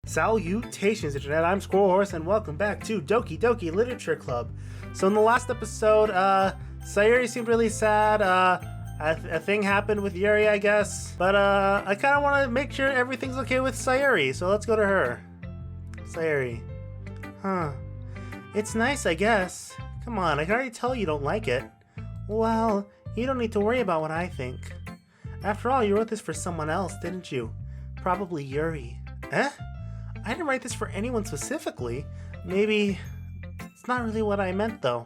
Salutations, Internet. I'm SquirrelHorse, and welcome back to Doki Doki Literature Club. So in the last episode, Sayuri seemed really sad. A thing happened with Yuri, I guess. But I kind of want to make sure everything's okay with Sayuri, so let's go to her. Sayuri. Huh. It's nice, I guess. Come on, I can already tell you don't like it. Well, you don't need to worry about what I think. After all, you wrote this for someone else, didn't you? Probably Yuri. Eh? I didn't write this for anyone specifically. Maybe it's not really what I meant, though.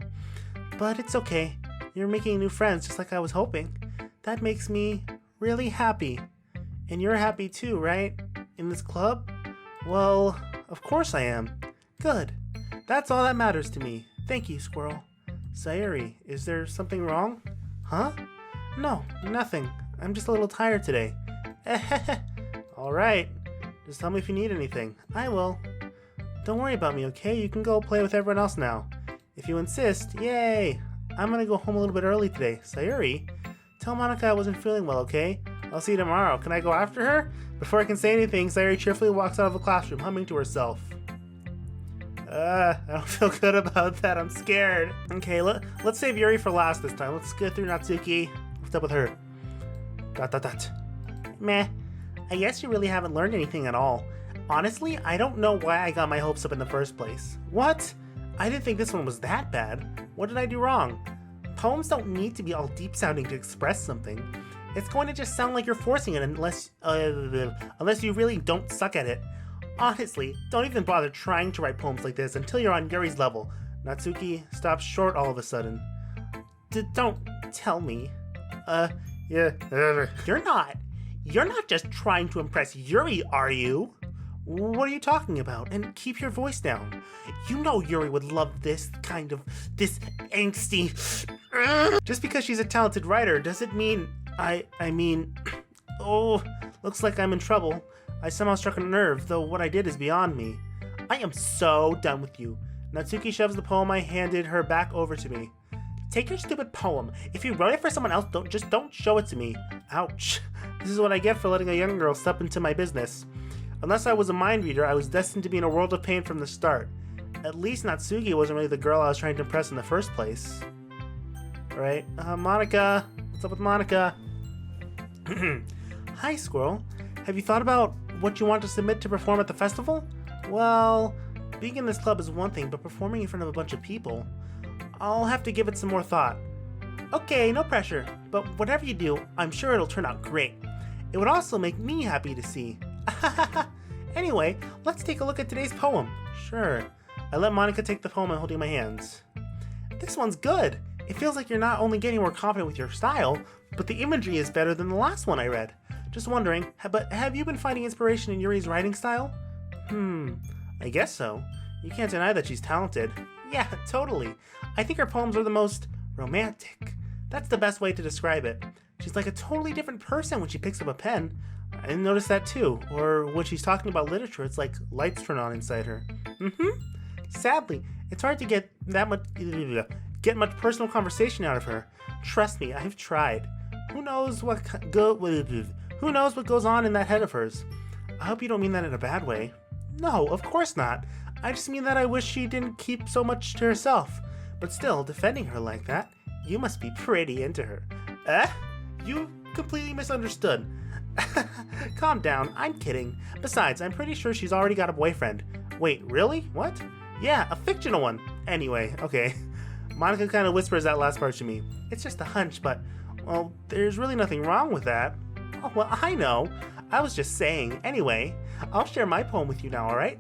But it's okay. You're making new friends just like I was hoping. That makes me really happy. And you're happy too, right? In this club? Well, of course I am. Good. That's all that matters to me. Thank you, Squirrel. Sayuri, is there something wrong? Huh? No, nothing. I'm just a little tired today. Alright. Just tell me if you need anything. I will. Don't worry about me, okay? You can go play with everyone else now. If you insist, yay! I'm gonna go home a little bit early today. Sayuri, tell Monica I wasn't feeling well, okay? I'll see you tomorrow. Can I go after her? Before I can say anything, Sayuri cheerfully walks out of the classroom, humming to herself. I don't feel good about that. I'm scared. Okay, let's save Yuri for last this time. Let's get through Natsuki. What's up with her? ... Meh. I guess you really haven't learned anything at all. Honestly, I don't know why I got my hopes up in the first place. What? I didn't think this one was that bad. What did I do wrong? Poems don't need to be all deep sounding to express something. It's going to just sound like you're forcing it unless you really don't suck at it. Honestly, don't even bother trying to write poems like this until you're on Yuri's level. Natsuki stops short all of a sudden. Don't tell me. Yeah. You're not just trying to impress Yuri, are you? What are you talking about? And keep your voice down. You know Yuri would love this angsty... Just because she's a talented writer doesn't mean... I mean... Oh, looks like I'm in trouble. I somehow struck a nerve, though what I did is beyond me. I am so done with you. Natsuki shoves the poem I handed her back over to me. Take your stupid poem. If you wrote it for someone else, don't show it to me. Ouch. This is what I get for letting a young girl step into my business. Unless I was a mind reader, I was destined to be in a world of pain from the start. At least Natsuki wasn't really the girl I was trying to impress in the first place. Alright, Monica. What's up with Monica? Hi, Squirrel. Have you thought about what you want to submit to perform at the festival? Well, being in this club is one thing, but performing in front of a bunch of people... I'll have to give it some more thought. Okay, no pressure, but whatever you do, I'm sure it'll turn out great. It would also make me happy to see. Anyway, let's take a look at today's poem. Sure. I let Monica take the poem I'm holding in my hands. This one's good. It feels like you're not only getting more confident with your style, but the imagery is better than the last one I read. Just wondering, but have you been finding inspiration in Yuri's writing style? I guess so. You can't deny that she's talented. Yeah, totally. I think her poems are the most romantic. That's the best way to describe it. She's like a totally different person when she picks up a pen. I noticed that too. Or when she's talking about literature, it's like lights turn on inside her. Sadly, it's hard to get much personal conversation out of her. Trust me, I've tried. Who knows what goes on in that head of hers? I hope you don't mean that in a bad way. No, of course not. I just mean that I wish she didn't keep so much to herself. But still, defending her like that, you must be pretty into her. You completely misunderstood. Calm down, I'm kidding. Besides, I'm pretty sure she's already got a boyfriend. Wait, really? What? Yeah, a fictional one. Anyway, okay. Monica kind of whispers that last part to me. It's just a hunch, but, well, there's really nothing wrong with that. Oh, well, I know. I was just saying. Anyway, I'll share my poem with you now, alright?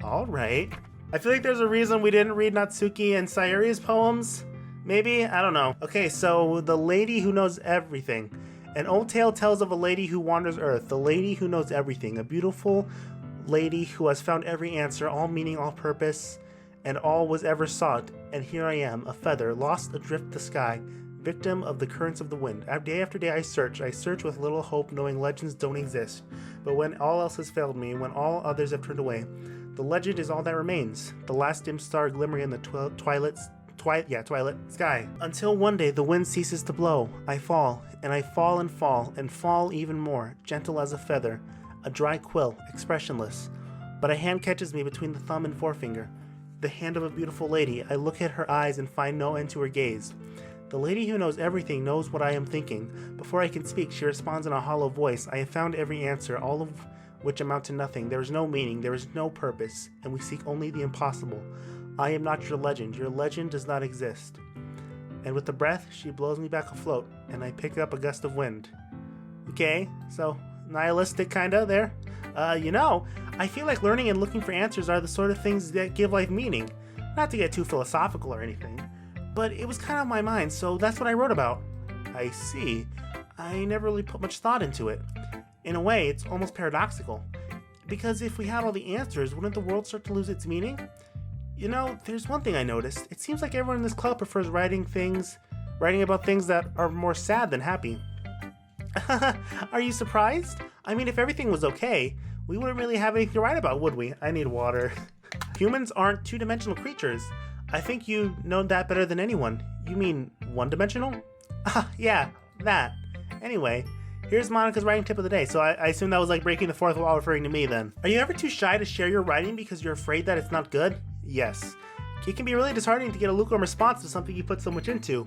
Alright. I feel like there's a reason we didn't read Natsuki and Sayuri's poems. Maybe? I don't know. Okay, so The Lady Who Knows Everything. An old tale tells of a lady who wanders earth, the lady who knows everything, a beautiful lady who has found every answer, all meaning, all purpose, and all was ever sought. And here I am, a feather, lost adrift the sky, victim of the currents of the wind. Day after day I search with little hope, knowing legends don't exist. But when all else has failed me, when all others have turned away, the legend is all that remains, the last dim star glimmering in the twilight sky. Until one day the wind ceases to blow, I fall, and I fall and fall, and fall even more, gentle as a feather, a dry quill, expressionless. But a hand catches me between the thumb and forefinger. The hand of a beautiful lady. I look at her eyes and find no end to her gaze. The lady who knows everything knows what I am thinking. Before I can speak, she responds in a hollow voice. I have found every answer, all of which amount to nothing. There is no meaning, there is no purpose, and we seek only the impossible. I am not your legend. Your legend does not exist. And with a breath, she blows me back afloat, and I pick up a gust of wind. Okay, so nihilistic kinda there. I feel like learning and looking for answers are the sort of things that give life meaning. Not to get too philosophical or anything, but it was kind of on my mind, so that's what I wrote about. I see. I never really put much thought into it. In a way, it's almost paradoxical. Because if we had all the answers, wouldn't the world start to lose its meaning? There's one thing I noticed. It seems like everyone in this club prefers writing about things that are more sad than happy. Are you surprised? I mean, if everything was okay, we wouldn't really have anything to write about, would we? I need water. Humans aren't two-dimensional creatures. I think you know that better than anyone. You mean one-dimensional? Yeah, that. Anyway, here's Monica's writing tip of the day, so I assume that was like breaking the fourth wall referring to me then. Are you ever too shy to share your writing because you're afraid that it's not good? Yes. It can be really disheartening to get a lukewarm response to something you put so much into.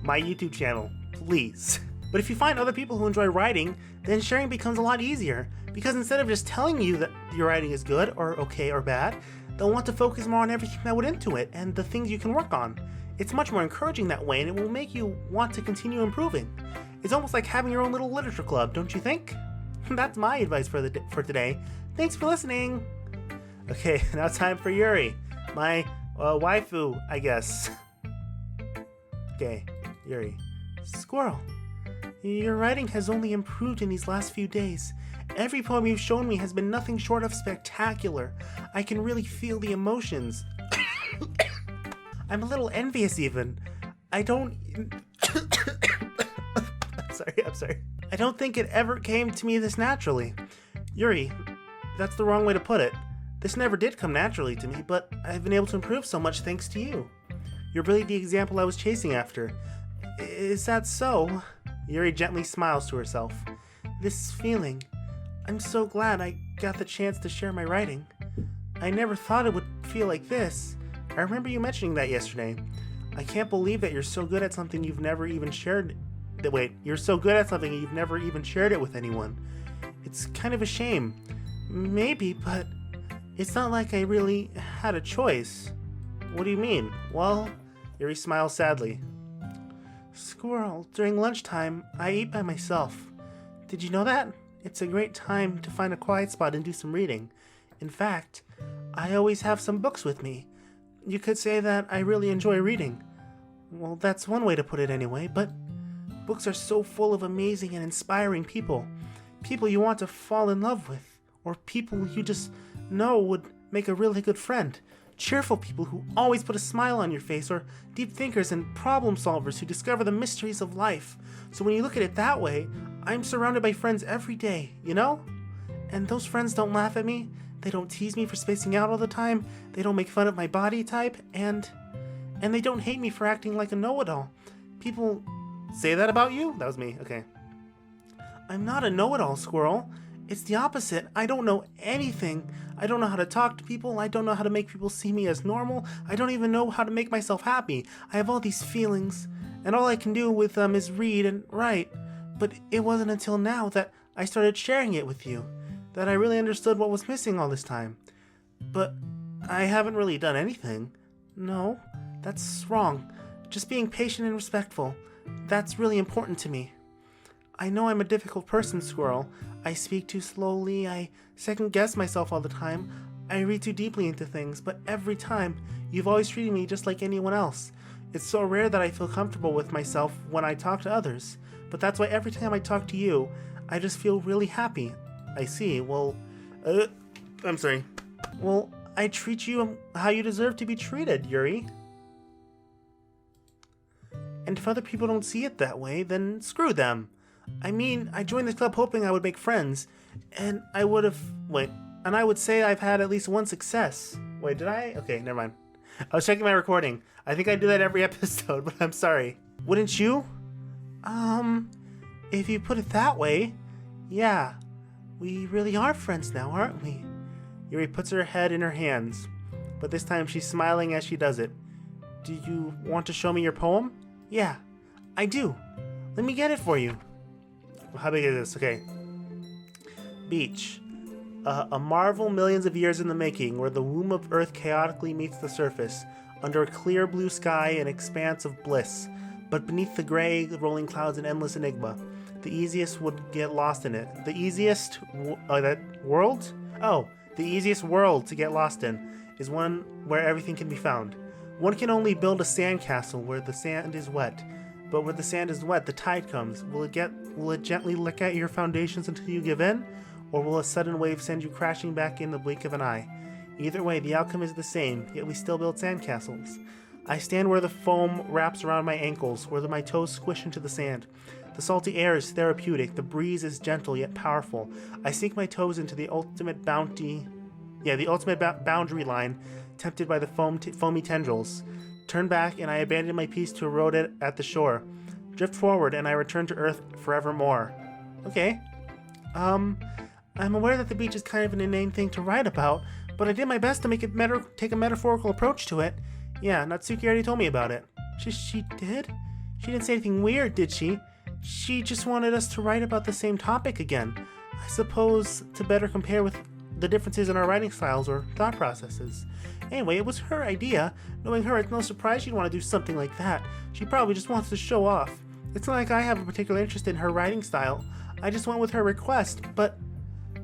My YouTube channel, please. But if you find other people who enjoy writing, then sharing becomes a lot easier. Because instead of just telling you that your writing is good, or okay, or bad, they'll want to focus more on everything that went into it, and the things you can work on. It's much more encouraging that way, and it will make you want to continue improving. It's almost like having your own little literature club, don't you think? That's my advice for today. Thanks for listening! Okay, now it's time for Yuri. My waifu, I guess. Okay, Yuri. Squirrel. Your writing has only improved in these last few days. Every poem you've shown me has been nothing short of spectacular. I can really feel the emotions. I'm a little envious even. I'm sorry. I don't think it ever came to me this naturally. Yuri, that's the wrong way to put it. This never did come naturally to me, but I've been able to improve so much thanks to you. You're really the example I was chasing after. Is that so? Yuri gently smiles to herself. This feeling. I'm so glad I got the chance to share my writing. I never thought it would feel like this. I remember you mentioning that yesterday. I can't believe that you're so good at something you've never even shared. You're so good at something you've never even shared it with anyone. It's kind of a shame. Maybe, but it's not like I really had a choice. What do you mean? Well, Yuri smiles sadly. Squirrel, during lunchtime, I eat by myself. Did you know that? It's a great time to find a quiet spot and do some reading. In fact, I always have some books with me. You could say that I really enjoy reading. Well, that's one way to put it anyway, but books are so full of amazing and inspiring people. People you want to fall in love with, or people you just know would make a really good friend. Cheerful people who always put a smile on your face, or deep thinkers and problem solvers who discover the mysteries of life. So when you look at it that way, I'm surrounded by friends every day, you know? And those friends don't laugh at me, they don't tease me for spacing out all the time, they don't make fun of my body type, and they don't hate me for acting like a know-it-all. People say that about you? That was me, okay. I'm not a know-it-all, Squirrel. It's the opposite. I don't know anything. I don't know how to talk to people. I don't know how to make people see me as normal. I don't even know how to make myself happy. I have all these feelings, and all I can do with them is read and write. But it wasn't until now that I started sharing it with you that I really understood what was missing all this time. But I haven't really done anything. No, that's wrong. Just being patient and respectful. That's really important to me. I know I'm a difficult person, Squirrel. I speak too slowly, I second-guess myself all the time, I read too deeply into things, but every time, you've always treated me just like anyone else. It's so rare that I feel comfortable with myself when I talk to others, but that's why every time I talk to you, I just feel really happy. I see, well, I'm sorry. Well, I treat you how you deserve to be treated, Yuri. And if other people don't see it that way, then screw them. I mean, I joined this club hoping I would make friends, and I would say I've had at least one success. Wait, did I? Okay, never mind. I was checking my recording. I think I do that every episode, but I'm sorry. Wouldn't you? If you put it that way, yeah. We really are friends now, aren't we? Yuri puts her head in her hands, but this time she's smiling as she does it. Do you want to show me your poem? Yeah, I do. Let me get it for you. How big is this? Okay. Beach. A marvel millions of years in the making, where the womb of Earth chaotically meets the surface, under a clear blue sky, an expanse of bliss. But beneath the gray, rolling clouds, an endless enigma. The easiest would get lost in it. The easiest world? Oh, the easiest world to get lost in is one where everything can be found. One can only build a sandcastle where the sand is wet. But where the sand is wet, the tide comes. Will it gently lick at your foundations until you give in? Or will a sudden wave send you crashing back in the blink of an eye? Either way, the outcome is the same, yet we still build sandcastles. I stand where the foam wraps around my ankles, where my toes squish into the sand. The salty air is therapeutic, the breeze is gentle yet powerful. I sink my toes into the ultimate boundary line, tempted by the foamy tendrils. Turn back, and I abandon my piece to erode it at the shore. Drift forward, and I return to Earth forevermore. Okay. I'm aware that the beach is kind of an inane thing to write about, but I did my best to make it take a metaphorical approach to it. Yeah, Natsuki already told me about it. She did? She didn't say anything weird, did she? She just wanted us to write about the same topic again. I suppose to better compare with the differences in our writing styles or thought processes. Anyway, it was her idea. Knowing her, it's no surprise she'd want to do something like that. She probably just wants to show off. It's not like I have a particular interest in her writing style. I just went with her request, but...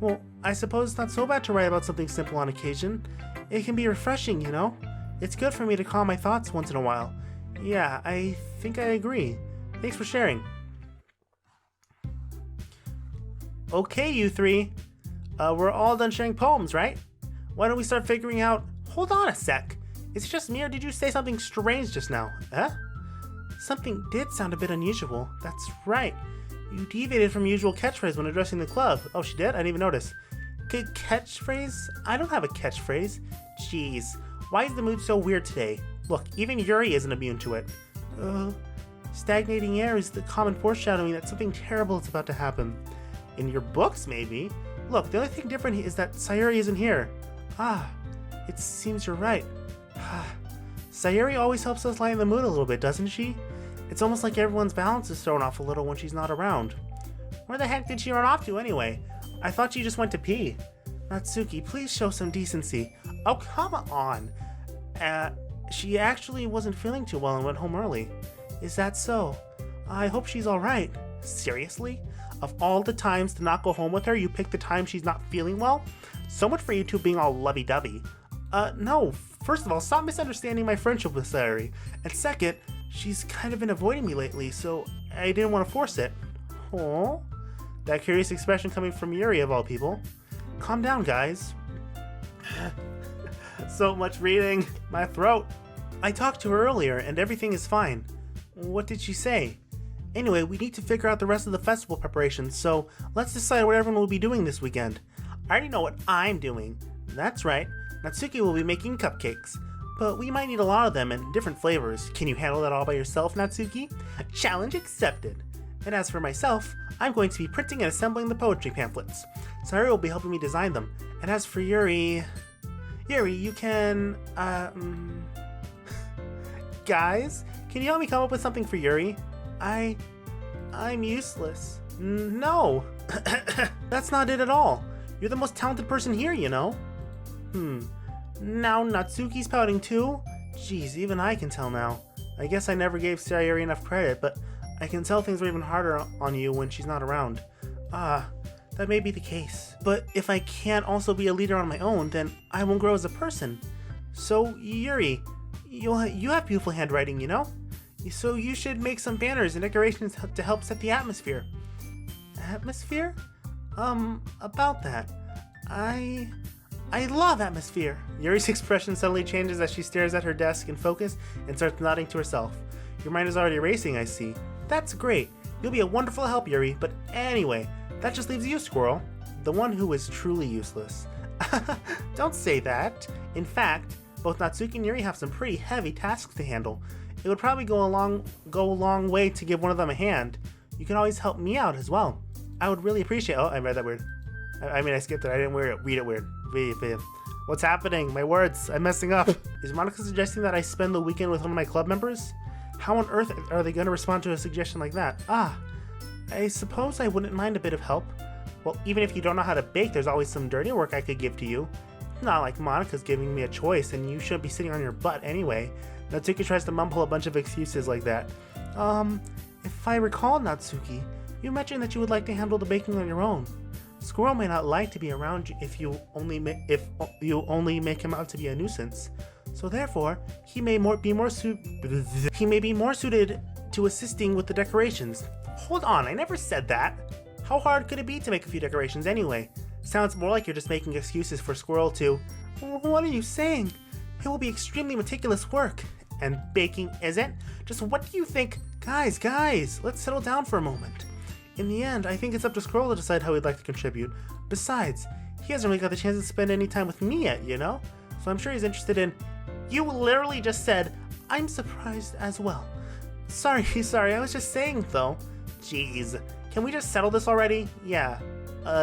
well, I suppose it's not so bad to write about something simple on occasion. It can be refreshing, you know? It's good for me to calm my thoughts once in a while. Yeah, I think I agree. Thanks for sharing. Okay, you three. We're all done sharing poems, right? Why don't we start figuring out... Hold on a sec. Is it just me, or did you say something strange just now? Huh? Something did sound a bit unusual. That's right. You deviated from your usual catchphrase when addressing the club. Oh, she did? I didn't even notice. Catchphrase? I don't have a catchphrase. Jeez. Why is the mood so weird today? Look, even Yuri isn't immune to it. Stagnating air is the common foreshadowing that something terrible is about to happen. In your books, maybe? Look, the only thing different is that Sayuri isn't here. Ah, it seems you're right. Sayuri always helps us lighten the mood a little bit, doesn't she? It's almost like everyone's balance is thrown off a little when she's not around. Where the heck did she run off to anyway? I thought she just went to pee. Natsuki, please show some decency. Oh, come on. She actually wasn't feeling too well and went home early. Is that so? I hope she's alright. Seriously? Of all the times to not go home with her, you picked the time she's not feeling well? So much for you two being all lovey-dovey. No. First of all, stop misunderstanding my friendship with Sayuri. And second, she's kind of been avoiding me lately, so I didn't want to force it. Oh, that curious expression coming from Yuri of all people. Calm down, guys. So much reading. My throat. I talked to her earlier, and everything is fine. What did she say? Anyway, we need to figure out the rest of the festival preparations, so let's decide what everyone will be doing this weekend. I already know what I'm doing. That's right. Natsuki will be making cupcakes. But we might need a lot of them in different flavors. Can you handle that all by yourself, Natsuki? Challenge accepted. And as for myself, I'm going to be printing and assembling the poetry pamphlets. Sayuri will be helping me design them. And as for Yuri, you can, Guys, can you help me come up with something for Yuri? I'm useless. No, that's not it at all. You're the most talented person here, you know. Now Natsuki's pouting too? Jeez, even I can tell now. I guess I never gave Sayuri enough credit, but I can tell things are even harder on you when she's not around. That may be the case. But if I can't also be a leader on my own, then I won't grow as a person. So, Yuri, you have beautiful handwriting, you know? So you should make some banners and decorations to help set the atmosphere. Atmosphere? About that. I love atmosphere. Yuri's expression suddenly changes as she stares at her desk in focus and starts nodding to herself. Your mind is already racing, I see. That's great. You'll be a wonderful help, Yuri, but anyway, that just leaves you, Squirrel. The one who is truly useless. Don't say that. In fact, both Natsuki and Yuri have some pretty heavy tasks to handle. It would probably go a long way to give one of them a hand. You can always help me out as well. I would really appreciate... Oh, I read that weird. I mean, I skipped it. I didn't read it weird. What's happening? My words. I'm messing up. Is Monica suggesting that I spend the weekend with one of my club members? How on earth are they going to respond to a suggestion like that? I suppose I wouldn't mind a bit of help. Well, even if you don't know how to bake, there's always some dirty work I could give to you. Not like Monica's giving me a choice, and you shouldn't be sitting on your butt anyway. Natsuki tries to mumble a bunch of excuses like that. If I recall, Natsuki, you mentioned that you would like to handle the baking on your own. Squirrel may not like to be around you if you only make him out to be a nuisance. So therefore, he may be more suited to assisting with the decorations. Hold on, I never said that. How hard could it be to make a few decorations anyway? Sounds more like you're just making excuses for Squirrel to... What are you saying? It will be extremely meticulous work. And baking isn't? Just what do you think? Guys, let's settle down for a moment. In the end, I think it's up to Squirrel to decide how he'd like to contribute. Besides, he hasn't really got the chance to spend any time with me yet, you know? So I'm sure he's interested in... You literally just said, I'm surprised as well. Sorry, I was just saying though. Jeez, can we just settle this already? Yeah.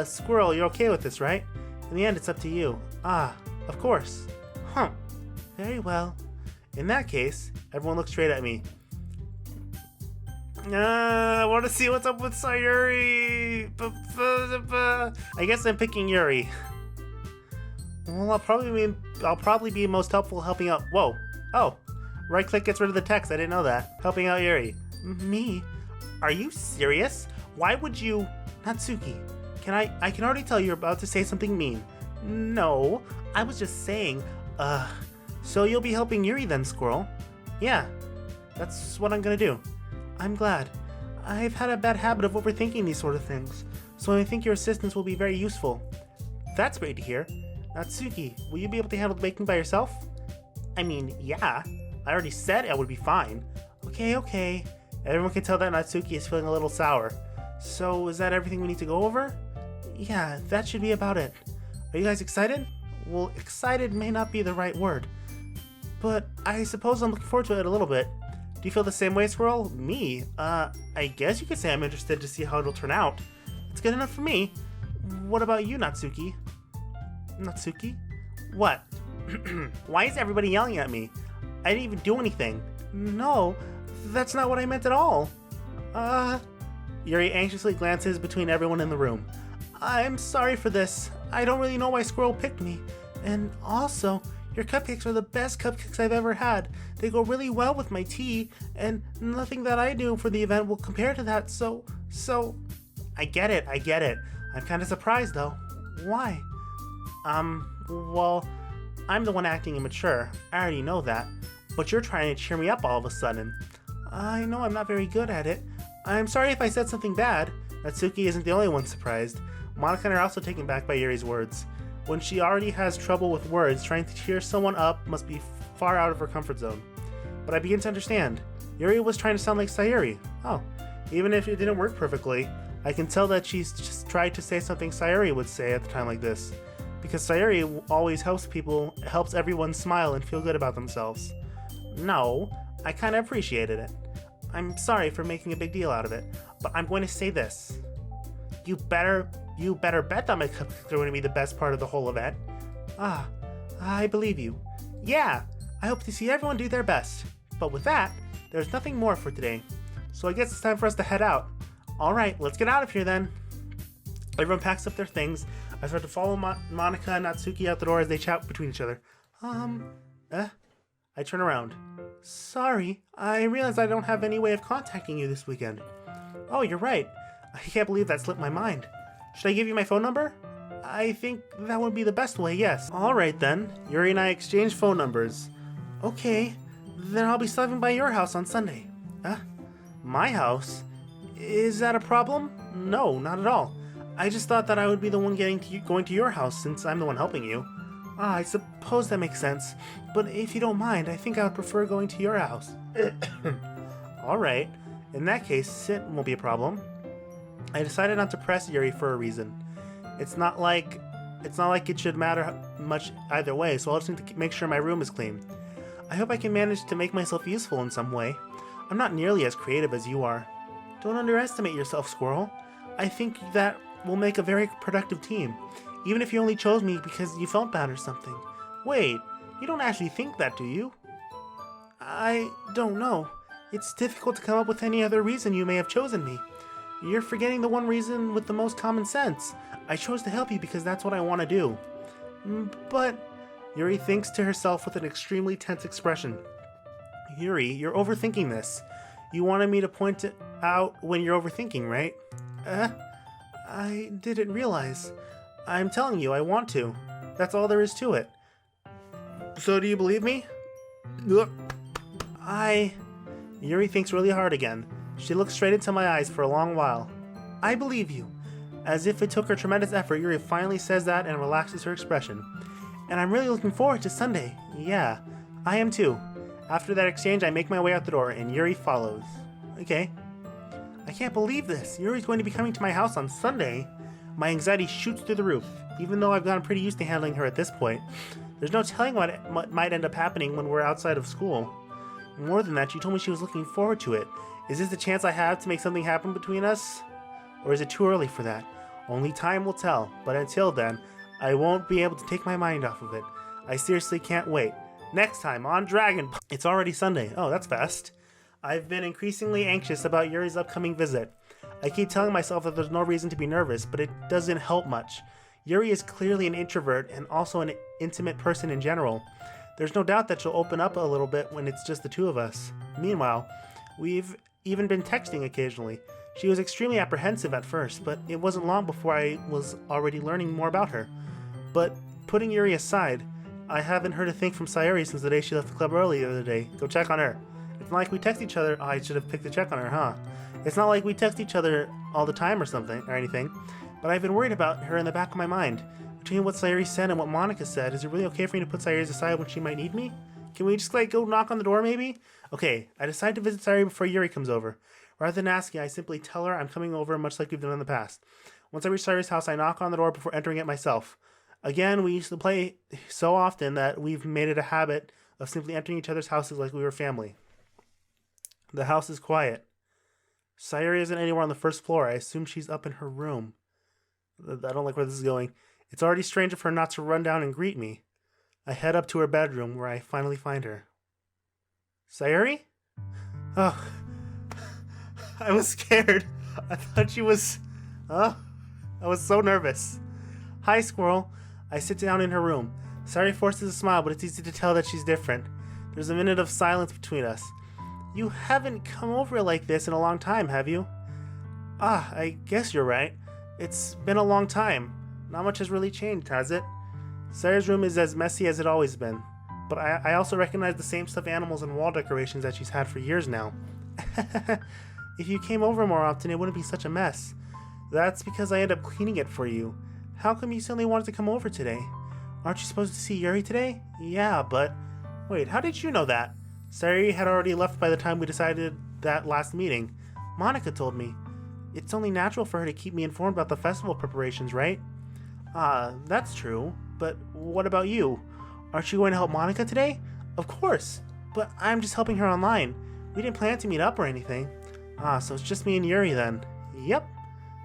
Squirrel, you're okay with this, right? In the end, it's up to you. Of course. Huh. Very well. In that case, everyone look straight at me. I want to see what's up with Sayuri. I guess I'm picking Yuri. Well, I'll probably be most helpful helping out. Whoa. Oh. Right click gets rid of the text. I didn't know that. Helping out Yuri. Me? Are you serious? Why would you... Natsuki, I can already tell you're about to say something mean. No, I was just saying, so you'll be helping Yuri then, Squirrel? Yeah, that's what I'm gonna do. I'm glad. I've had a bad habit of overthinking these sort of things, so I think your assistance will be very useful. That's great to hear. Natsuki, will you be able to handle the baking by yourself? I mean, yeah. I already said I would be fine. Okay. Everyone can tell that Natsuki is feeling a little sour. So, is that everything we need to go over? Yeah, that should be about it. Are you guys excited? Well, excited may not be the right word, but I suppose I'm looking forward to it a little bit. Do you feel the same way, Squirrel? Me? I guess you could say I'm interested to see how it'll turn out. It's good enough for me. What about you, Natsuki? Natsuki? What? Why is everybody yelling at me? I didn't even do anything. No, that's not what I meant at all. Yuri anxiously glances between everyone in the room. I'm sorry for this. I don't really know why Squirrel picked me. And also, your cupcakes are the best cupcakes I've ever had. They go really well with my tea, and nothing that I do for the event will compare to that, so... I get it. I'm kind of surprised, though. Why? Well, I'm the one acting immature. I already know that. But you're trying to cheer me up all of a sudden. I know I'm not very good at it. I'm sorry if I said something bad. Natsuki isn't the only one surprised. Monica and I are also taken back by Yuri's words. When she already has trouble with words, trying to cheer someone up must be far out of her comfort zone. But I begin to understand. Yuri was trying to sound like Sayuri. Oh, even if it didn't work perfectly, I can tell that she's just tried to say something Sayuri would say at a time like this. Because Sayuri always helps everyone smile and feel good about themselves. No, I kind of appreciated it. I'm sorry for making a big deal out of it, but I'm going to say this. You better bet that my cupcakes are going to be the best part of the whole event. I believe you. Yeah, I hope to see everyone do their best. But with that, there's nothing more for today. So I guess it's time for us to head out. Alright, let's get out of here then. Everyone packs up their things. I start to follow Monica and Natsuki out the door as they chat between each other. I turn around. Sorry, I realized I don't have any way of contacting you this weekend. Oh, you're right. I can't believe that slipped my mind. Should I give you my phone number? I think that would be the best way, yes. Alright then, Yuri and I exchange phone numbers. Okay, then I'll be stopping by your house on Sunday. My house? Is that a problem? No, not at all. I just thought that I would be the one going to your house since I'm the one helping you. I suppose that makes sense. But if you don't mind, I think I would prefer going to your house. Alright, in that case, it won't be a problem. I decided not to press Yuri for a reason. It's not like it should matter much either way, so I'll just need to make sure my room is clean. I hope I can manage to make myself useful in some way. I'm not nearly as creative as you are. Don't underestimate yourself, Squirrel. I think that we'll make a very productive team. Even if you only chose me because you felt bad or something. Wait, you don't actually think that, do you? I don't know. It's difficult to come up with any other reason you may have chosen me. You're forgetting the one reason with the most common sense. I chose to help you because that's what I want to do. But... Yuri thinks to herself with an extremely tense expression. Yuri, you're overthinking this. You wanted me to point it out when you're overthinking, right? I didn't realize. I'm telling you, I want to. That's all there is to it. So do you believe me? Yuri thinks really hard again. She looks straight into my eyes for a long while. I believe you. As if it took her tremendous effort, Yuri finally says that and relaxes her expression. And I'm really looking forward to Sunday. Yeah, I am too. After that exchange, I make my way out the door, and Yuri follows. Okay. I can't believe this. Yuri's going to be coming to my house on Sunday. My anxiety shoots through the roof, even though I've gotten pretty used to handling her at this point. There's no telling what might end up happening when we're outside of school. More than that, she told me she was looking forward to it. Is this the chance I have to make something happen between us? Or is it too early for that? Only time will tell, but until then, I won't be able to take my mind off of it. I seriously can't wait. Next time on Dragon Ball. It's already Sunday. Oh, that's fast. I've been increasingly anxious about Yuri's upcoming visit. I keep telling myself that there's no reason to be nervous, but it doesn't help much. Yuri is clearly an introvert and also an intimate person in general. There's no doubt that she'll open up a little bit when it's just the two of us. Meanwhile, we've even been texting occasionally. She was extremely apprehensive at first, but it wasn't long before I was already learning more about her. But putting Yuri aside, I haven't heard a thing from Sayuri since the day she left the club early the other day. Go check on her. It's not like we text each other. Oh, I should have picked a check on her, huh? It's not like we text each other all the time or something, or anything. But I've been worried about her in the back of my mind. Between what Sayuri said and what Monica said, is it really okay for me to put Sayuri aside when she might need me? Can we just, go knock on the door, maybe? Okay, I decide to visit Sayuri before Yuri comes over. Rather than asking, I simply tell her I'm coming over, much like we've done in the past. Once I reach Sayuri's house, I knock on the door before entering it myself. Again, we used to play so often that we've made it a habit of simply entering each other's houses like we were family. The house is quiet. Sayuri isn't anywhere on the first floor. I assume she's up in her room. I don't like where this is going. It's already strange of her not to run down and greet me. I head up to her bedroom where I finally find her. Sayuri? Oh, I was scared. I thought she was... I was so nervous. Hi, Squirrel. I sit down in her room. Sayuri forces a smile, but it's easy to tell that she's different. There's a minute of silence between us. You haven't come over like this in a long time, have you? I guess you're right. It's been a long time. Not much has really changed, has it? Sayuri's room is as messy as it always been. But I also recognize the same stuffed animals and wall decorations that she's had for years now. If you came over more often, it wouldn't be such a mess. That's because I end up cleaning it for you. How come you suddenly wanted to come over today? Aren't you supposed to see Yuri today? Yeah, but... Wait, how did you know that? Sayuri had already left by the time we decided that last meeting. Monica told me. It's only natural for her to keep me informed about the festival preparations, right? That's true. But what about you? Aren't you going to help Monica today? Of course. But I'm just helping her online. We didn't plan to meet up or anything. So it's just me and Yuri then. Yep.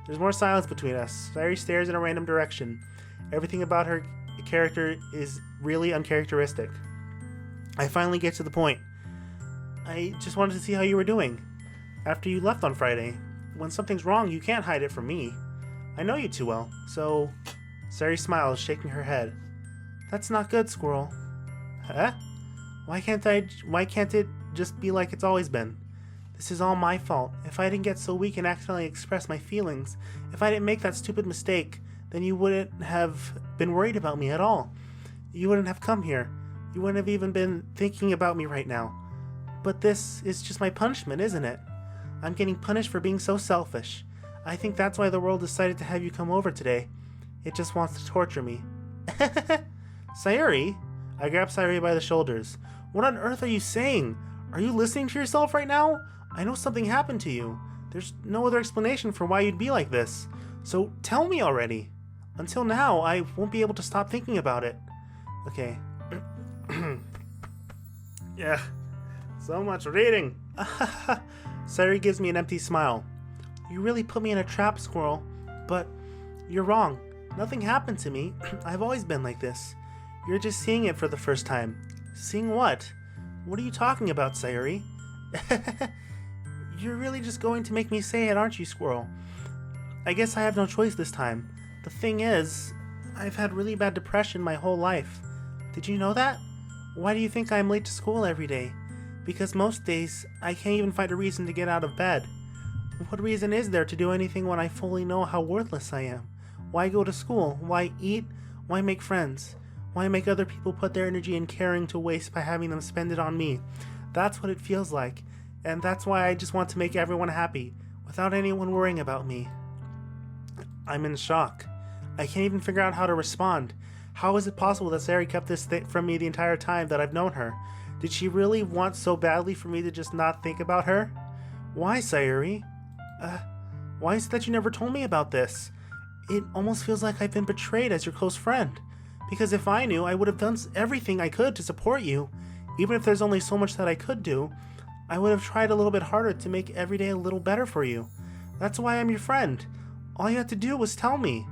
There's more silence between us. Sayuri stares in a random direction. Everything about her character is really uncharacteristic. I finally get to the point. I just wanted to see how you were doing. After you left on Friday. When something's wrong, you can't hide it from me. I know you too well, so... Sayuri smiles, shaking her head. That's not good, Squirrel. Huh? Why can't it just be like it's always been? This is all my fault. If I didn't get so weak and accidentally express my feelings, if I didn't make that stupid mistake, then you wouldn't have been worried about me at all. You wouldn't have come here. You wouldn't have even been thinking about me right now. But this is just my punishment, isn't it? I'm getting punished for being so selfish. I think that's why the world decided to have you come over today. It just wants to torture me. Sayuri? I grab Sayuri by the shoulders. What on earth are you saying? Are you listening to yourself right now? I know something happened to you. There's no other explanation for why you'd be like this. So tell me already. Until now, I won't be able to stop thinking about it. Okay. Yeah. So much reading. Sayuri gives me an empty smile. You really put me in a trap, Squirrel. But You're wrong. Nothing happened to me. I've always been like this. You're just seeing it for the first time. Seeing what? What are you talking about, Sayuri? You're really just going to make me say it, aren't you, Squirrel? I guess I have no choice this time. The thing is, I've had really bad depression my whole life. Did you know that? Why do you think I'm late to school every day? Because most days, I can't even find a reason to get out of bed. What reason is there to do anything when I fully know how worthless I am? Why go to school? Why eat? Why make friends? Why make other people put their energy and caring to waste by having them spend it on me? That's what it feels like. And that's why I just want to make everyone happy, without anyone worrying about me. I'm in shock. I can't even figure out how to respond. How is it possible that Sayuri kept this from me the entire time that I've known her? Did she really want so badly for me to just not think about her? Why, Sayuri? Why is it that you never told me about this? It almost feels like I've been betrayed as your close friend. Because if I knew, I would have done everything I could to support you. Even if there's only so much that I could do, I would have tried a little bit harder to make every day a little better for you. That's why I'm your friend. All you had to do was tell me.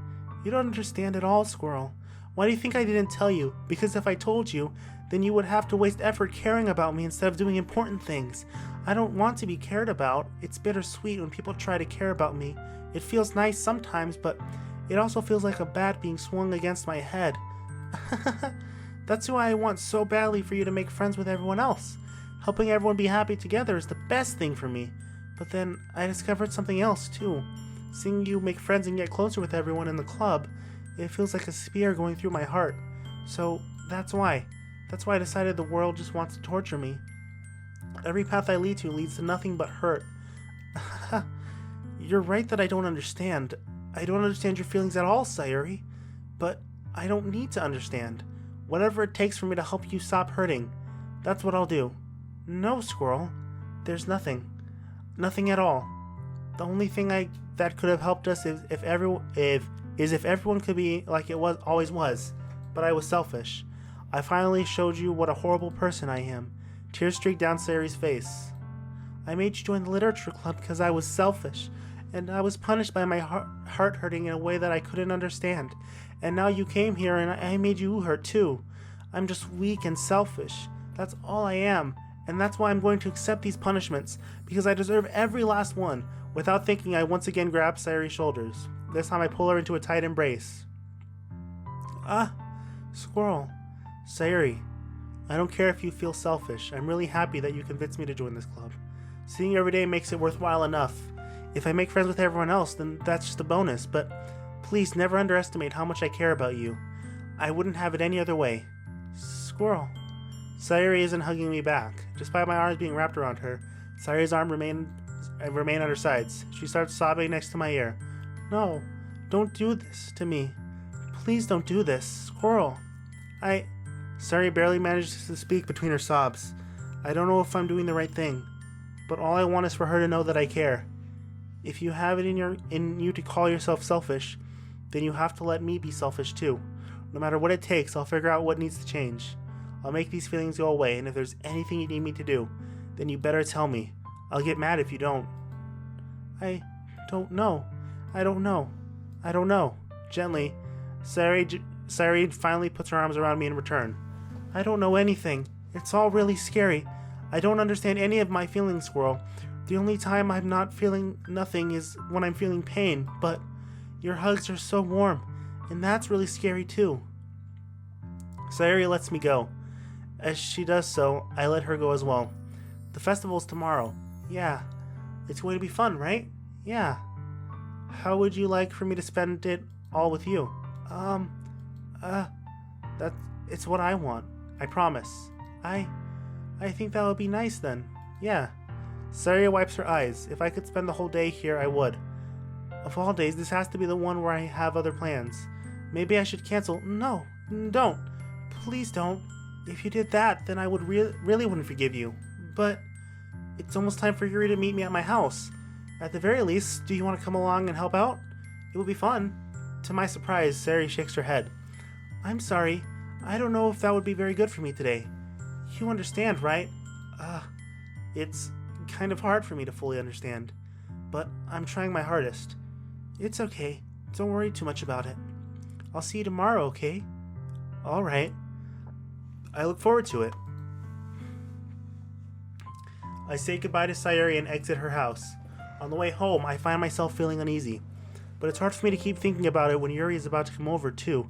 You don't understand at all, Squirrel. Why do you think I didn't tell you? Because if I told you, then you would have to waste effort caring about me instead of doing important things. I don't want to be cared about. It's bittersweet when people try to care about me. It feels nice sometimes, but it also feels like a bat being swung against my head. That's why I want so badly for you to make friends with everyone else. Helping everyone be happy together is the best thing for me. But then I discovered something else too. Seeing you make friends and get closer with everyone in the club, it feels like a spear going through my heart. So that's why. That's why I decided the world just wants to torture me. Every path I lead to leads to nothing but hurt. You're right that I don't understand. I don't understand your feelings at all, Sayuri. But I don't need to understand. Whatever it takes for me to help you stop hurting, that's what I'll do. No, Squirrel. There's nothing. Nothing at all. The only thing that could have helped us is if everyone could be like it always was. But I was selfish. I finally showed you what a horrible person I am. Tears streaked down Sayuri's face. I made you join the literature club because I was selfish, and I was punished by my heart hurting in a way that I couldn't understand. And now you came here and I made you hurt too. I'm just weak and selfish. That's all I am. And that's why I'm going to accept these punishments, because I deserve every last one. Without thinking, I once again grab Sayuri's shoulders. This time I pull her into a tight embrace. Squirrel. Sayuri, I don't care if you feel selfish. I'm really happy that you convinced me to join this club. Seeing you every day makes it worthwhile enough. If I make friends with everyone else, then that's just a bonus, but please never underestimate how much I care about you. I wouldn't have it any other way. Squirrel. Sayuri isn't hugging me back. Despite my arms being wrapped around her, Sayuri's arm remain at her sides. She starts sobbing next to my ear. No, don't do this to me. Please don't do this. Squirrel. Sayuri barely manages to speak between her sobs. I don't know if I'm doing the right thing, but all I want is for her to know that I care. If you have it in you to call yourself selfish, then you have to let me be selfish too. No matter what it takes, I'll figure out what needs to change. I'll make these feelings go away, and if there's anything you need me to do, then you better tell me. I'll get mad if you don't. I don't know. Gently, Sayuri finally puts her arms around me in return. I don't know anything. It's all really scary. I don't understand any of my feelings, Squirrel. The only time I'm not feeling nothing is when I'm feeling pain, but your hugs are so warm, and that's really scary too. Sayuri lets me go. As she does so, I let her go as well. The festival's tomorrow. Yeah. It's going to be fun, right? Yeah. How would you like for me to spend it all with you? It's what I want. I promise. I think that would be nice then. Yeah. Sayuri wipes her eyes. If I could spend the whole day here, I would. Of all days, this has to be the one where I have other plans. Maybe I should cancel. No, don't. Please don't. If you did that, then I would really wouldn't forgive you. But it's almost time for Yuri to meet me at my house. At the very least, do you want to come along and help out? It would be fun. To my surprise, Sayuri shakes her head. I'm sorry. I don't know if that would be very good for me today. You understand, right? It's kind of hard for me to fully understand. But I'm trying my hardest. It's okay. don't worry too much about it. I'll see you tomorrow, okay? Alright. I look forward to it. I say goodbye to Sayuri and exit her house. On the way home, I find myself feeling uneasy. But it's hard for me to keep thinking about it when Yuri is about to come over, too.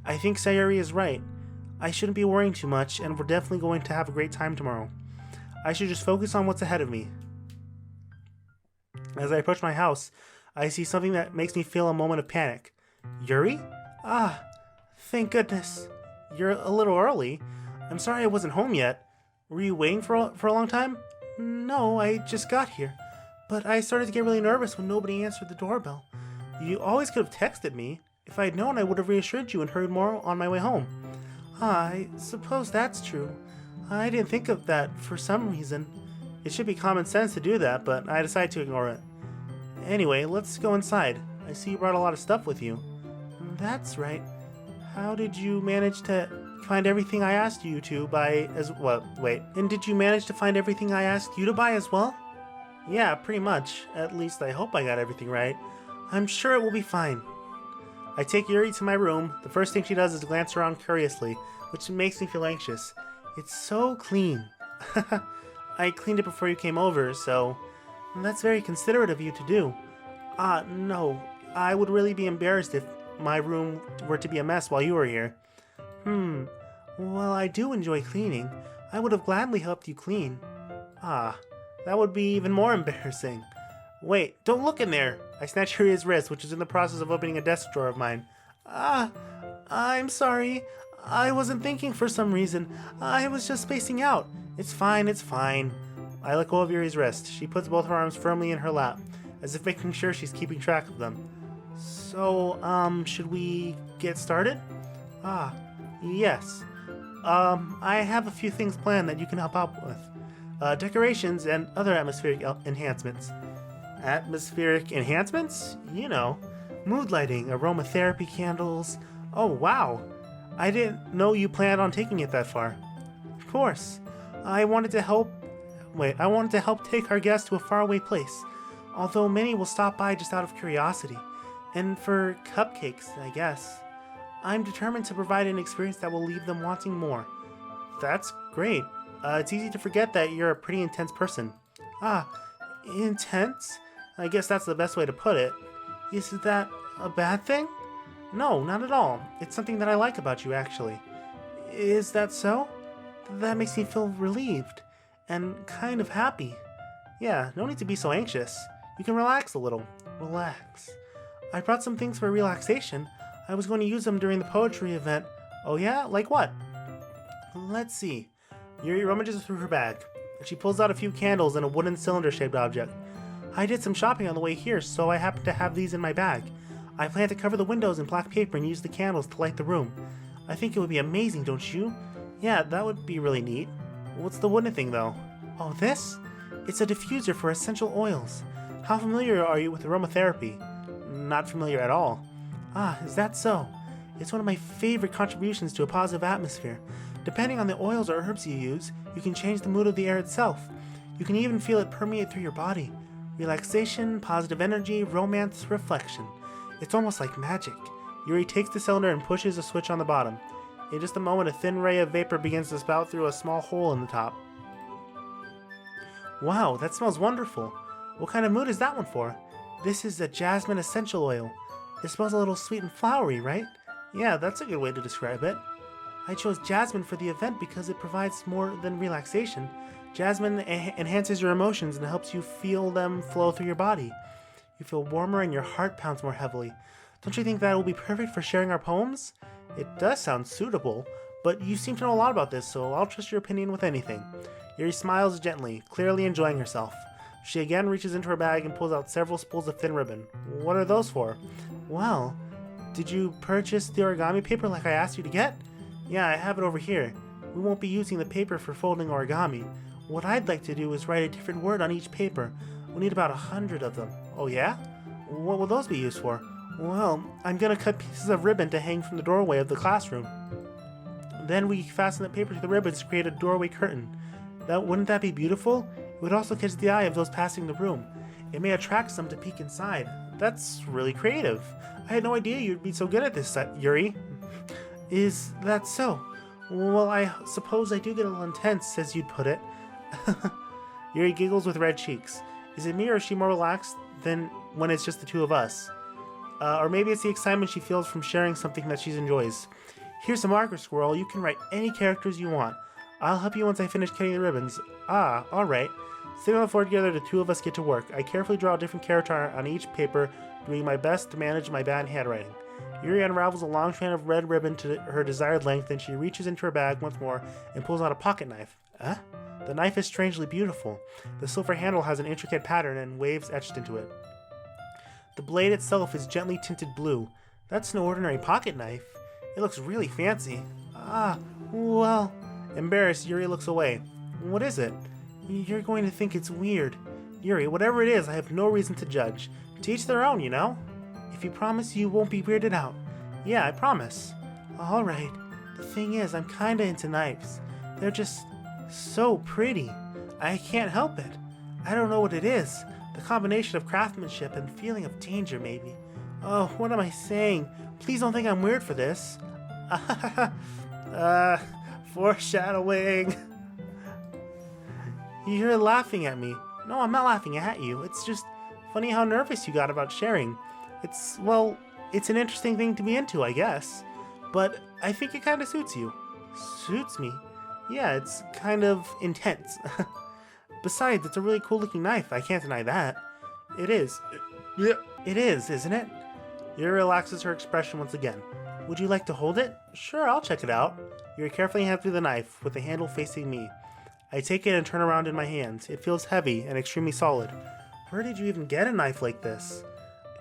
I think Sayuri is right. I shouldn't be worrying too much, and we're definitely going to have a great time tomorrow. I should just focus on what's ahead of me. As I approach my house, I see something that makes me feel a moment of panic. Yuri? Ah, thank goodness. You're a little early. I'm sorry I wasn't home yet. Were you waiting for a long time? No, I just got here. But I started to get really nervous when nobody answered the doorbell. You always could have texted me. If I had known, I would have reassured you and hurried more on my way home. I suppose that's true. I didn't think of that for some reason. It should be common sense to do that, but I decided to ignore it. Anyway, let's go inside. I see you brought a lot of stuff with you. That's right. How did you manage to find everything I asked you to buy as well? Wait. And did you manage to find everything I asked you to buy as well? Yeah, pretty much. At least I hope I got everything right. I'm sure it will be fine. I take Yuri to my room. The first thing she does is glance around curiously, which makes me feel anxious. It's so clean. I cleaned it before you came over, so that's very considerate of you to do. No. I would really be embarrassed if my room were to be a mess while you were here. Well, I do enjoy cleaning. I would have gladly helped you clean. That would be even more embarrassing. Wait, don't look in there! I snatch Yuri's wrist, which is in the process of opening a desk drawer of mine. I'm sorry. I wasn't thinking for some reason. I was just spacing out. It's fine, it's fine. I let go of Yuri's wrist. She puts both her arms firmly in her lap, as if making sure she's keeping track of them. So, should we get started? Yes. I have a few things planned that you can help out with. Decorations and other atmospheric enhancements. Atmospheric enhancements? You know, mood lighting, aromatherapy candles. Oh, wow. I didn't know you planned on taking it that far. Of course. I wanted to help take our guests to a faraway place, although many will stop by just out of curiosity. And for cupcakes, I guess. I'm determined to provide an experience that will leave them wanting more. That's great. It's easy to forget that you're a pretty intense person. Intense? I guess that's the best way to put it. Is that a bad thing? No, not at all. It's something that I like about you, actually. Is that so? That makes me feel relieved and kind of happy. Yeah, no need to be so anxious. You can relax a little. Relax. I brought some things for relaxation. I was going to use them during the poetry event. Oh yeah? Like what? Let's see. Yuri rummages through her bag. She pulls out a few candles and a wooden cylinder-shaped object. I did some shopping on the way here, so I happen to have these in my bag. I plan to cover the windows in black paper and use the candles to light the room. I think it would be amazing, don't you? Yeah, that would be really neat. What's the wooden thing, though? Oh, this? It's a diffuser for essential oils. How familiar are you with aromatherapy? Not familiar at all. Is that so? It's one of my favorite contributions to a positive atmosphere. Depending on the oils or herbs you use, you can change the mood of the air itself. You can even feel it permeate through your body. Relaxation, positive energy, romance, reflection. It's almost like magic. Yuri takes the cylinder and pushes a switch on the bottom. In just a moment, a thin ray of vapor begins to spout through a small hole in the top. Wow, that smells wonderful. What kind of mood is that one for? This is a jasmine essential oil. It smells a little sweet and flowery, right? Yeah, that's a good way to describe it. I chose jasmine for the event because it provides more than relaxation. Jasmine enhances your emotions and helps you feel them flow through your body. You feel warmer and your heart pounds more heavily. Don't you think that will be perfect for sharing our poems? It does sound suitable, but you seem to know a lot about this, so I'll trust your opinion with anything. Yuri smiles gently, clearly enjoying herself. She again reaches into her bag and pulls out several spools of thin ribbon. What are those for? Well, did you purchase the origami paper like I asked you to get? Yeah, I have it over here. We won't be using the paper for folding origami. What I'd like to do is write a different word on each paper. We'll need about 100 of them. Oh yeah? What will those be used for? Well, I'm gonna cut pieces of ribbon to hang from the doorway of the classroom. Then we fasten the paper to the ribbons to create a doorway curtain. Wouldn't that be beautiful? It would also catch the eye of those passing the room. It may attract some to peek inside. That's really creative. I had no idea you'd be so good at this, Yuri. Is that so? Well, I suppose I do get a little intense, as you'd put it. Yuri giggles with red cheeks. Is it me, or is she more relaxed than when it's just the two of us? Or maybe it's the excitement she feels from sharing something that she enjoys. Here's a marker, Squirrel. You can write any characters you want. I'll help you once I finish cutting the ribbons. Ah, alright. Sitting on the floor together, the two of us get to work. I carefully draw a different character on each paper, doing my best to manage my bad handwriting. Yuri unravels a long strand of red ribbon to her desired length, then she reaches into her bag once more and pulls out a pocket knife. The knife is strangely beautiful. The silver handle has an intricate pattern and waves etched into it. The blade itself is gently tinted blue. That's no ordinary pocket knife. It looks really fancy. Well... Embarrassed, Yuri looks away. What is it? You're going to think it's weird. Yuri, whatever it is, I have no reason to judge. To each their own, you know? If you promise you won't be weirded out. Yeah, I promise. Alright. The thing is, I'm kinda into knives. They're just so pretty. I can't help it. I don't know what it is. The combination of craftsmanship and feeling of danger, maybe. Oh, what am I saying? Please don't think I'm weird for this. Foreshadowing. You're laughing at me. No, I'm not laughing at you. It's just funny how nervous you got about sharing. It's an interesting thing to be into, I guess. But I think it kind of suits you. Suits me? Yeah, it's kind of intense. Besides, it's a really cool looking knife. I can't deny that. It is. It is, isn't it? Yuri relaxes her expression once again. Would you like to hold it? Sure, I'll check it out. Yuri carefully hands me the knife, with the handle facing me. I take it and turn around in my hands. It feels heavy and extremely solid. Where did you even get a knife like this?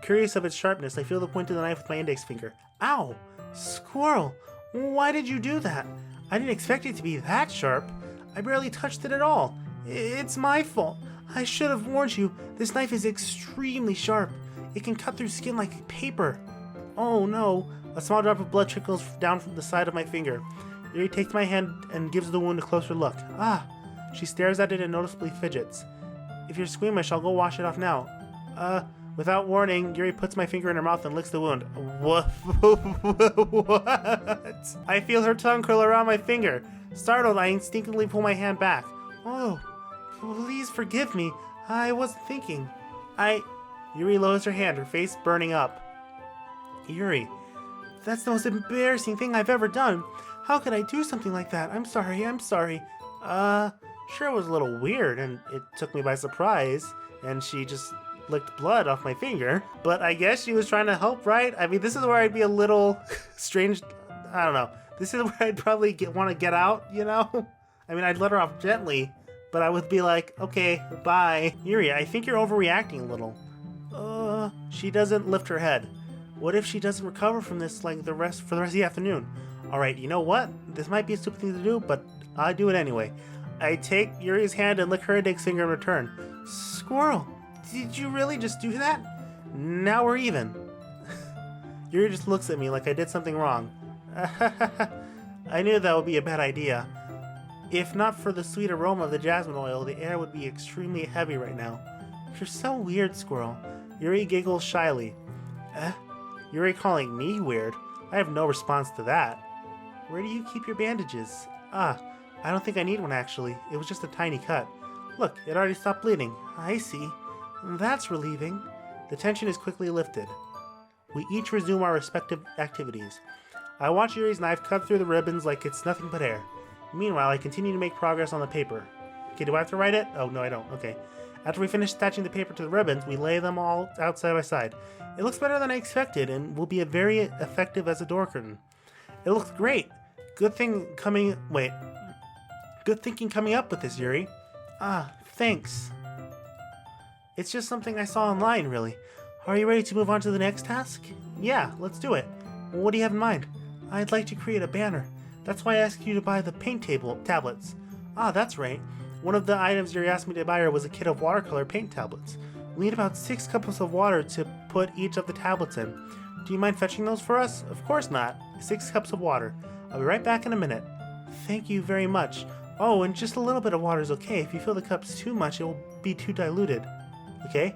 Curious of its sharpness, I feel the point of the knife with my index finger. Ow! Squirrel! Why did you do that? I didn't expect it to be that sharp. I barely touched it at all. It's my fault. I should have warned you. This knife is extremely sharp. It can cut through skin like paper. Oh no. A small drop of blood trickles down from the side of my finger. Yuri takes my hand and gives the wound a closer look. She stares at it and noticeably fidgets. If you're squeamish, I'll go wash it off now. Without warning, Yuri puts my finger in her mouth and licks the wound. What? I feel her tongue curl around my finger. Startled, I instinctively pull my hand back. Oh, please forgive me. I wasn't thinking. Yuri lowers her hand, her face burning up. Yuri, that's the most embarrassing thing I've ever done. How could I do something like that? I'm sorry. Sure, it was a little weird, and it took me by surprise, and she just licked blood off my finger. But I guess she was trying to help, right? I mean, this is where I'd be a little strange. I don't know. This is where I'd probably want to get out, you know? I mean, I'd let her off gently, but I would be like, okay, bye. Yuri, I think you're overreacting a little. She doesn't lift her head. What if she doesn't recover from this for the rest of the afternoon? Alright, you know what? This might be a stupid thing to do, but I do it anyway. I take Yuri's hand and lick her index finger in return. Squirrel, did you really just do that? Now we're even. Yuri just looks at me like I did something wrong. I knew that would be a bad idea. If not for the sweet aroma of the jasmine oil, the air would be extremely heavy right now. You're so weird, Squirrel. Yuri giggles shyly. Yuri calling me weird? I have no response to that. Where do you keep your bandages? I don't think I need one actually. It was just a tiny cut. Look, it already stopped bleeding. I see. That's relieving. The tension is quickly lifted. We each resume our respective activities. I watch Yuri's knife cut through the ribbons like it's nothing but air. Meanwhile, I continue to make progress on the paper. Okay, do I have to write it? Oh, no, I don't. Okay. After we finish attaching the paper to the ribbons, we lay them all out side by side. It looks better than I expected and will be very effective as a door curtain. It looks great. Good thinking coming up with this, Yuri. Thanks. It's just something I saw online, really. Are you ready to move on to the next task? Yeah, let's do it. What do you have in mind? I'd like to create a banner. That's why I asked you to buy the paint tablets. That's right. One of the items Yuri asked me to buy her was a kit of watercolor paint tablets. We need about 6 cups of water to put each of the tablets in. Do you mind fetching those for us? Of course not. 6 cups of water. I'll be right back in a minute. Thank you very much. Oh, and just a little bit of water is okay. If you fill the cups too much, it will be too diluted. Okay?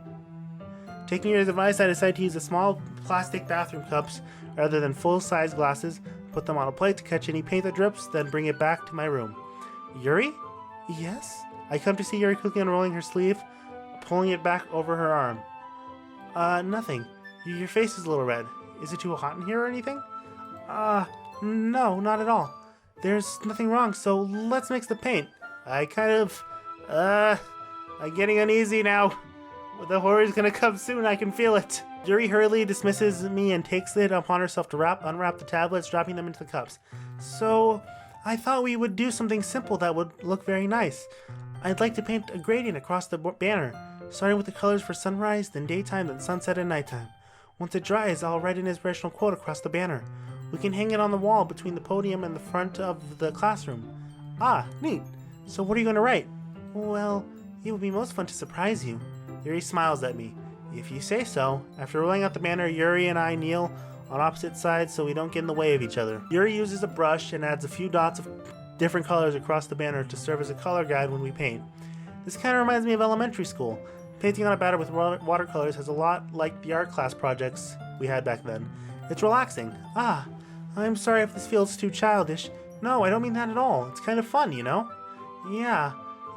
Taking your advice, I decided to use the small plastic bathroom cups rather than full-size glasses, put them on a plate to catch any paint that drips, then bring it back to my room. Yuri? Yes? I come to see Yuri quickly unrolling her sleeve, pulling it back over her arm. Nothing. Your face is a little red. Is it too hot in here or anything? No, not at all. There's nothing wrong, so let's mix the paint. I'm getting uneasy now. The horror's gonna come soon, I can feel it. Yuri hurriedly dismisses me and takes it upon herself to unwrap the tablets, dropping them into the cups. So, I thought we would do something simple that would look very nice. I'd like to paint a gradient across the banner, starting with the colors for sunrise, then daytime, then sunset and nighttime. Once it dries, I'll write an inspirational quote across the banner. We can hang it on the wall between the podium and the front of the classroom. Ah, neat. So what are you going to write? Well, it would be most fun to surprise you. Yuri smiles at me. If you say so. After rolling out the banner, Yuri and I kneel on opposite sides so we don't get in the way of each other. Yuri uses a brush and adds a few dots of different colors across the banner to serve as a color guide when we paint. This kind of reminds me of elementary school. Painting on a banner with watercolors has a lot like the art class projects we had back then. It's relaxing. Ah, I'm sorry if this feels too childish. No, I don't mean that at all. It's kind of fun, you know? Yeah,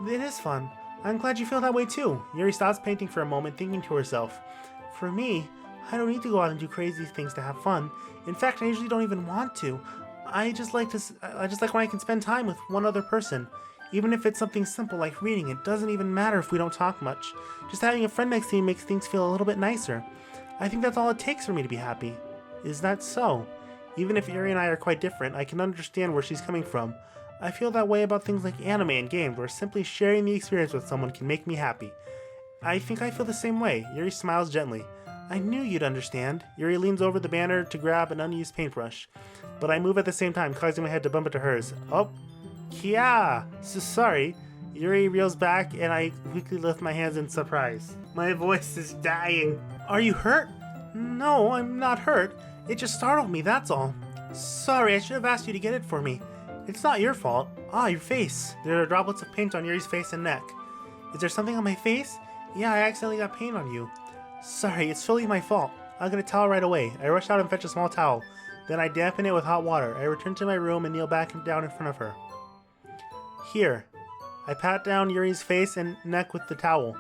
it is fun. I'm glad you feel that way too. Yuri stops painting for a moment, thinking to herself. For me, I don't need to go out and do crazy things to have fun. In fact, I usually don't even want to. I just like when I can spend time with one other person. Even if it's something simple like reading, it doesn't even matter if we don't talk much. Just having a friend next to me makes things feel a little bit nicer. I think that's all it takes for me to be happy. Is that so? Even if Yuri and I are quite different, I can understand where she's coming from. I feel that way about things like anime and games, where simply sharing the experience with someone can make me happy. I think I feel the same way. Yuri smiles gently. I knew you'd understand. Yuri leans over the banner to grab an unused paintbrush, but I move at the same time, causing my head to bump into hers. Oh, Kia! So sorry. Yuri reels back, and I quickly lift my hands in surprise. My voice is dying. Are you hurt? No, I'm not hurt. It just startled me, that's all. Sorry, I should have asked you to get it for me. It's not your fault. Ah, your face. There are droplets of paint on Yuri's face and neck. Is there something on my face? Yeah, I accidentally got paint on you. Sorry, it's totally my fault. I'll get a towel right away. I rush out and fetch a small towel. Then I dampen it with hot water. I return to my room and kneel back and down in front of her. Here. I pat down Yuri's face and neck with the towel.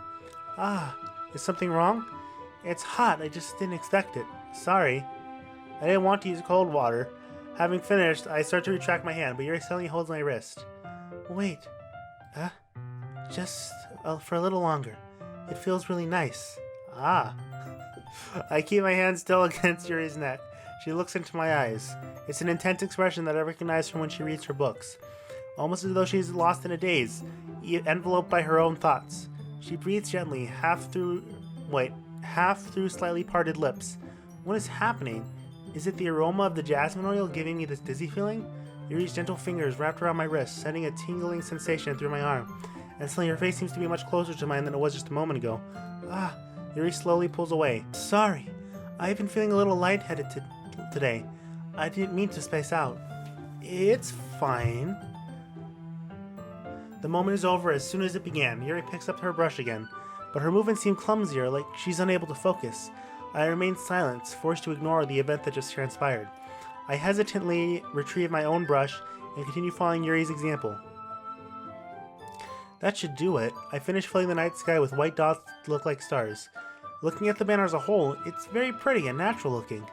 Ah, is something wrong? It's hot. I just didn't expect it. Sorry. I didn't want to use cold water. Having finished, I start to retract my hand, but Yuri suddenly holds my wrist. Wait. Just for a little longer. It feels really nice. Ah. I keep my hand still against Yuri's neck. She looks into my eyes. It's an intense expression that I recognize from when she reads her books. Almost as though she's lost in a daze, enveloped by her own thoughts. She breathes gently, half through slightly parted lips. What is happening? Is it the aroma of the jasmine oil giving me this dizzy feeling? Yuri's gentle fingers wrapped around my wrist, sending a tingling sensation through my arm. And suddenly her face seems to be much closer to mine than it was just a moment ago. Ah, Yuri slowly pulls away. Sorry, I've been feeling a little lightheaded today. I didn't mean to space out. It's fine. The moment is over as soon as it began. Yuri picks up her brush again, but her movements seem clumsier, like she's unable to focus. I remain silent, forced to ignore the event that just transpired. I hesitantly retrieve my own brush and continue following Yuri's example. That should do it. I finish filling the night sky with white dots that look like stars. Looking at the banner as a whole, it's very pretty and natural looking.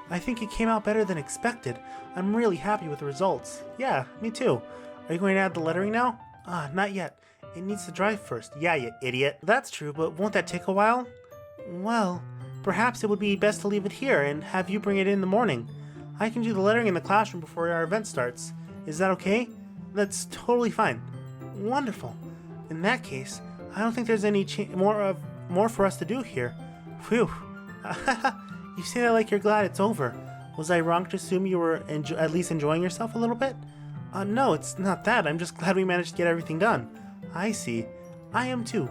I think it came out better than expected. I'm really happy with the results. Yeah, me too. Are you going to add the lettering now? Not yet. It needs to dry first. Yeah, you idiot. That's true, but won't that take a while? Well, perhaps it would be best to leave it here and have you bring it in the morning. I can do the lettering in the classroom before our event starts. Is that okay? That's totally fine. Wonderful. In that case, I don't think there's any more for us to do here. Phew. You say that like you're glad it's over. Was I wrong to assume you were at least enjoying yourself a little bit? No, it's not that. I'm just glad we managed to get everything done. I see. I am too.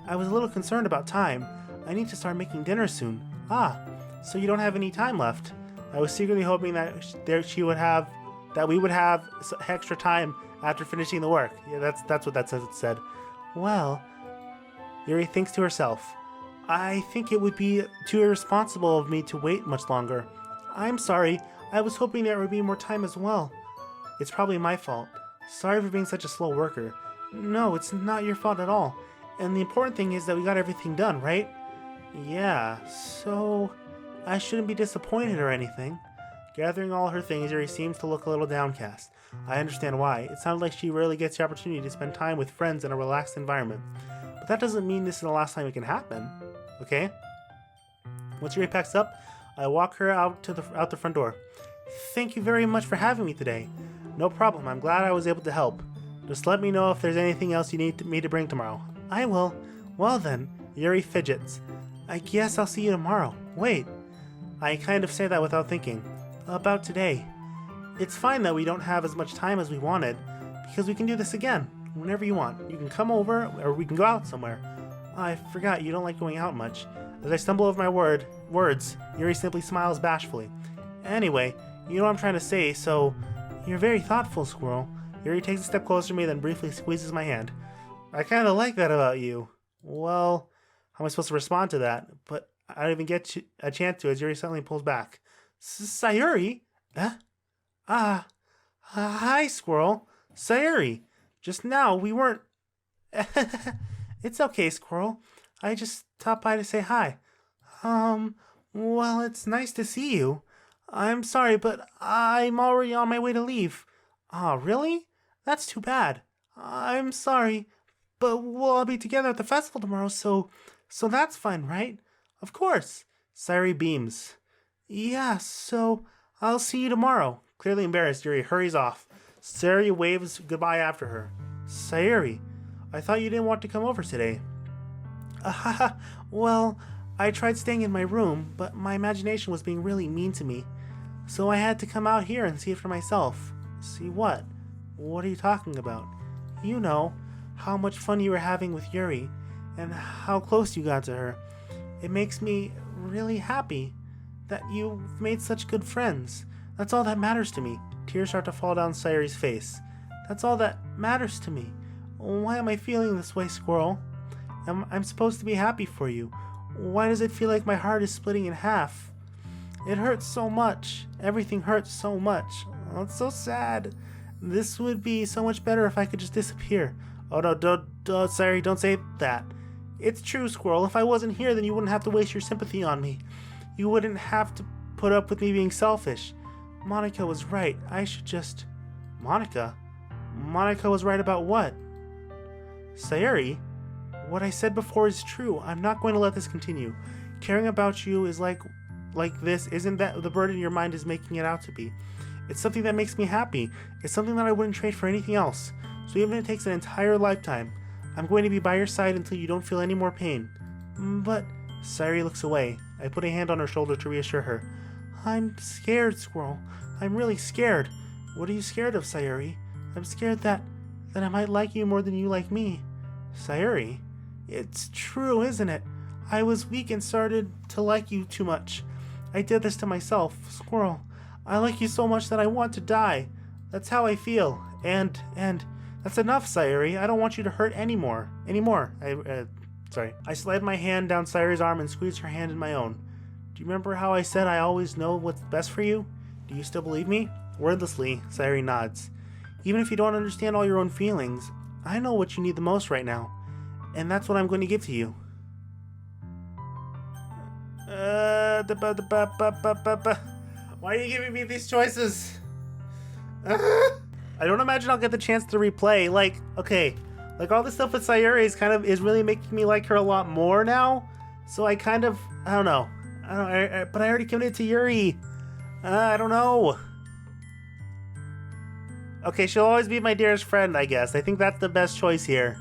I was a little concerned about time. I need to start making dinner soon. So you don't have any time left. I was secretly hoping that we would have extra time after finishing the work. Yeah, that's what that said. Well, Yuri thinks to herself. I think it would be too irresponsible of me to wait much longer. I'm sorry. I was hoping there would be more time as well. It's probably my fault. Sorry for being such a slow worker. No, it's not your fault at all. And the important thing is that we got everything done, right? Yeah, so I shouldn't be disappointed or anything. Gathering all her things, Yuri seems to look a little downcast. I understand why. It sounded like she rarely gets the opportunity to spend time with friends in a relaxed environment. But that doesn't mean this is the last time it can happen. Okay? Once Yuri packs up, I walk her out the front door. Thank you very much for having me today. No problem. I'm glad I was able to help. Just let me know if there's anything else you need me to bring tomorrow. I will. Well then, Yuri fidgets. I guess I'll see you tomorrow. Wait. I kind of say that without thinking. About today. It's fine that we don't have as much time as we wanted, because we can do this again, whenever you want. You can come over, or we can go out somewhere. I forgot you don't like going out much. As I stumble over my words, Yuri simply smiles bashfully. Anyway, you know what I'm trying to say, so you're very thoughtful, Squirrel. Yuri takes a step closer to me, then briefly squeezes my hand. I kind of like that about you. Well, how am I supposed to respond to that? But I don't even get a chance to as Yuri suddenly pulls back. Sayuri? Hi, Squirrel. Sayuri. Just now, we weren't... It's okay, Squirrel. I just stopped by to say hi. Well, it's nice to see you. I'm sorry, but I'm already on my way to leave. Ah, really? That's too bad. I'm sorry, but we'll all be together at the festival tomorrow, so that's fine, right? Of course. Sayuri beams. Yeah, so I'll see you tomorrow. Clearly embarrassed, Yuri hurries off. Sayuri waves goodbye after her. Sayuri, I thought you didn't want to come over today. Well, I tried staying in my room, but my imagination was being really mean to me. So I had to come out here and see it for myself. See what? What are you talking about? You know, how much fun you were having with Yuri, and how close you got to her. It makes me really happy that you've made such good friends. That's all that matters to me. Tears start to fall down Sayuri's face. That's all that matters to me. Why am I feeling this way, Squirrel? I'm supposed to be happy for you. Why does it feel like my heart is splitting in half? It hurts so much. Everything hurts so much. Oh, it's so sad. This would be so much better if I could just disappear. Oh no, don't, Sayuri, don't say that. It's true, Squirrel. If I wasn't here, then you wouldn't have to waste your sympathy on me. You wouldn't have to put up with me being selfish. Monica was right. I should just... Monica? Monica was right about what? Sayuri? What I said before is true. I'm not going to let this continue. Caring about you is like this isn't that the burden your mind is making it out to be. It's something that makes me happy. It's something that I wouldn't trade for anything else. So even if it takes an entire lifetime, I'm going to be by your side until you don't feel any more pain. But... Sayuri looks away. I put a hand on her shoulder to reassure her. I'm scared, Squirrel. I'm really scared. What are you scared of, Sayuri? I'm scared that I might like you more than you like me. Sayuri? It's true, isn't it? I was weak and started to like you too much. I did this to myself. Squirrel, I like you so much that I want to die. That's how I feel. And that's enough, Sayuri. I don't want you to hurt anymore. I slid my hand down Sayuri's arm and squeezed her hand in my own. Do you remember how I said I always know what's best for you? Do you still believe me? Wordlessly, Sayuri nods. Even if you don't understand all your own feelings, I know what you need the most right now. And that's what I'm going to give to you. Why are you giving me these choices? I don't imagine I'll get the chance to replay. Like all this stuff with Sayuri is really making me like her a lot more now. So I don't know. But I already committed to Yuri. I don't know. Okay, she'll always be my dearest friend, I guess. I think that's the best choice here.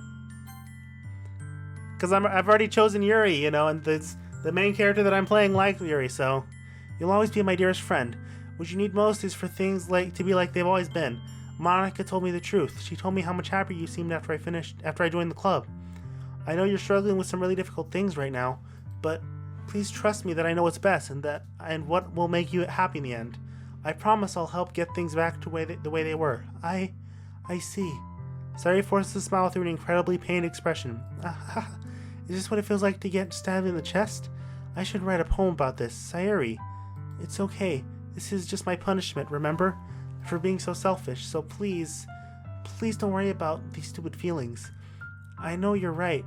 Because I've already chosen Yuri, you know, and the main character that I'm playing likes Yuri, so you'll always be my dearest friend. What you need most is for things to be like they've always been. Monica told me the truth. She told me how much happier you seemed after I joined the club. I know you're struggling with some really difficult things right now, but please trust me that I know what's best and what will make you happy in the end. I promise I'll help get things back to the way they were. I see. Sayuri forces a smile through an incredibly pained expression. Is this what it feels like to get stabbed in the chest? I should write a poem about this. Sayuri. It's okay. This is just my punishment, remember? For being so selfish, so please don't worry about these stupid feelings. I know you're right.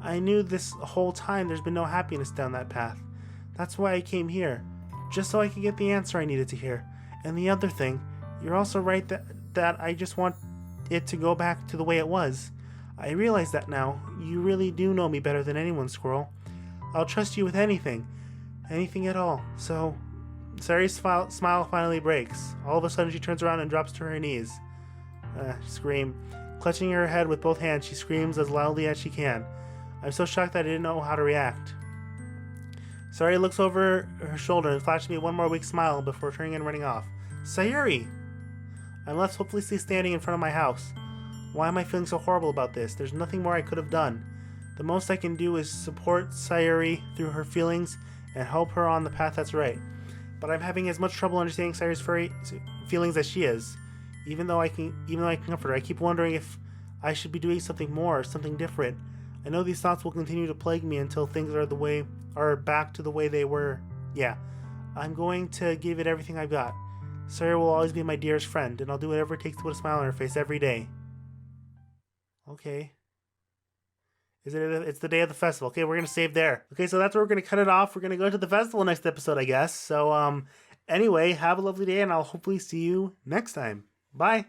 I knew this whole time there's been no happiness down that path. That's why I came here, just so I could get the answer I needed to hear. And the other thing, you're also right that I just want it to go back to the way it was. I realize that now. You really do know me better than anyone, Squirrel. I'll trust you with anything at all. So, Sayuri's smile finally breaks. All of a sudden she turns around and drops to her knees. Scream. Clutching her head with both hands, she screams as loudly as she can. I'm so shocked that I didn't know how to react. Sayuri looks over her shoulder and flashes me one more weak smile before turning and running off. Sayuri! I'm left hopelessly standing in front of my house. Why am I feeling so horrible about this? There's nothing more I could have done. The most I can do is support Sayuri through her feelings and help her on the path that's right. But I'm having as much trouble understanding Sayuri's feelings as she is. Even though I can comfort her, I keep wondering if I should be doing something more, something different. I know these thoughts will continue to plague me until things are back to the way they were. Yeah, I'm going to give it everything I've got. Sayuri will always be my dearest friend, and I'll do whatever it takes to put a smile on her face every day. Okay. It's the day of the festival. Okay, we're going to save there. Okay, so that's where we're going to cut it off. We're going to go to the festival next episode, I guess. So, anyway, have a lovely day, and I'll hopefully see you next time. Bye.